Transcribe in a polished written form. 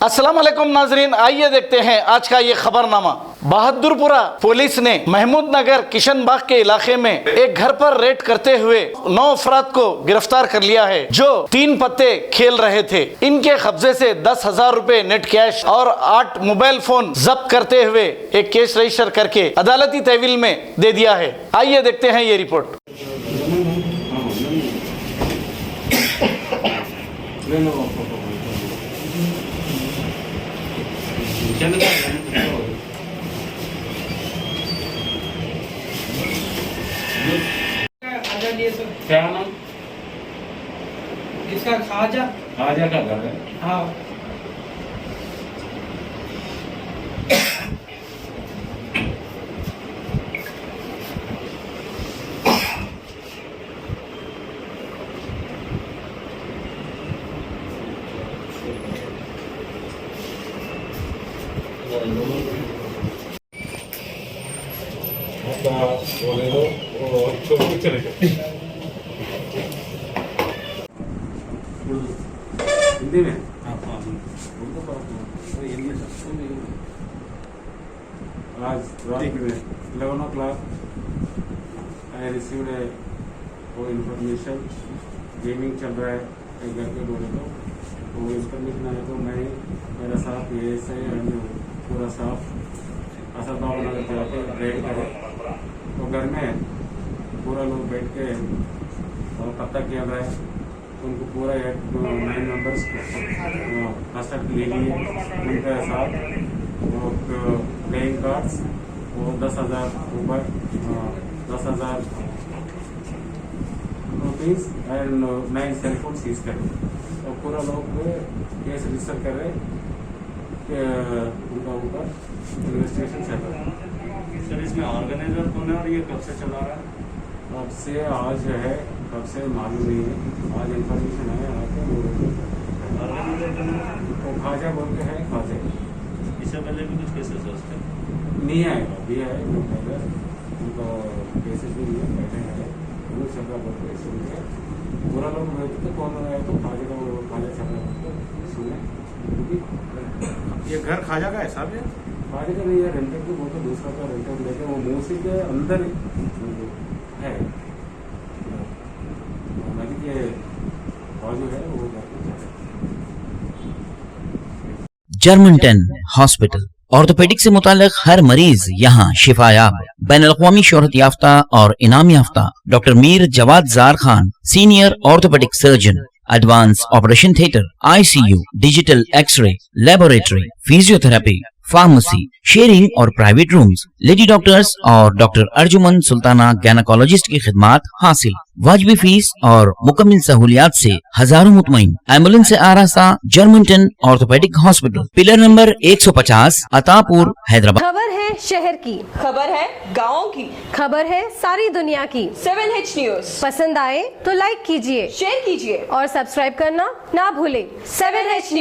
अस्सलाम वालेकुम नाजरीन, आइए देखते हैं आज का ये खबरनामा। बहादुरपुरा पुलिस ने महमूद नगर किशनबाग के इलाके में एक घर पर रेड करते हुए 9 अफराद को गिरफ्तार कर लिया है जो 3 पत्ते खेल रहे थे। इनके कब्जे से 10,000 रुपए नेट कैश और 8 मोबाइल फोन जब्त करते हुए एक केस रजिस्टर करके अदालती तहवील में दे दिया है। आइए देखते हैं ये रिपोर्ट। क्या नाम? इसका खाजा खाजा का घर है। हाँ बोले दो वो चले जाओ हिंदी में। आज रात में 11 o'clock I received वो इन्फॉर्मेशन गेमिंग चल रहा है एक घर पे। बोले तो वो इन्फॉर्मेशन आया तो मैं मेरा साथ ये सही पूरा साफ असद बाबा नगर जहाँ पर रेड करे तो घर में पूरा लोग बैठ के पता किया गया है। उनको पूरा 9 मेंबर्स कस्टडी ले लिए। उनके साथ प्लेइंग कार्ड्स वो 10,000 रुपये 10,000 rupees and 9 cell phone seize करे। और पूरा लोग केस रजिस्टर कर रहे कि उनका ऊपर इन्वेस्टिगेशन चल रहा है। सर इसमें ऑर्गेनाइजर कौन है और ये कब से चला रहा है? कब से आज है कब से मालूम नहीं है। आज इन्फॉर्मेशन है आके ऑर्गेनाइजर कौन है? वो खाजा बोल के है खाजे। इससे पहले भी कुछ केसेस है उसके? नहीं आएगा अभी है जो पहले उनको केसेस भी नहीं बैठे हैं वो छपरा बोल के सुन के पूरा लोग तो कौन है तो खाजे का वो खाजा छपरा बोल के सुने क्योंकि ये घर खाजा का है साहब। ये खाजे का नहीं है रेंटेड को बोलते दूसरा का रेंटेड लेके वो मूसी के अंदर है नदी के बाजू है वो जर्मनटन हॉस्पिटल ऑर्थोपेडिक से मुताल्लिक हर मरीज यहाँ शिफायाब। बैनुल-अक़वामी शोहरत याफ्ता और इनाम याफ्ता doctor Mir Jawad Zar Khan, senior orthopaedic surgeon, advance operation theatre, ICU, digital x ray, laboratory, physiotherapy, pharmacy, sharing और प्राइवेट रूम्स, लेडी डॉक्टर्स और डॉक्टर अर्जुमन सुल्ताना गैनाकोलॉजिस्ट की खिदमात हासिल। वाजिबी फीस और मुकम्मल सहूलियात से हजारों मुतमईन। एम्बुलेंस से आरास्ता Germanton orthopaedic hospital, pillar number 150, Attapur, Hyderabad. खबर है शहर की, खबर है गाँव की, खबर है सारी दुनिया की। 7H न्यूज पसंद आए तो लाइक कीजिए, शेयर कीजिए और सब्सक्राइब करना ना भूलें। 7H news.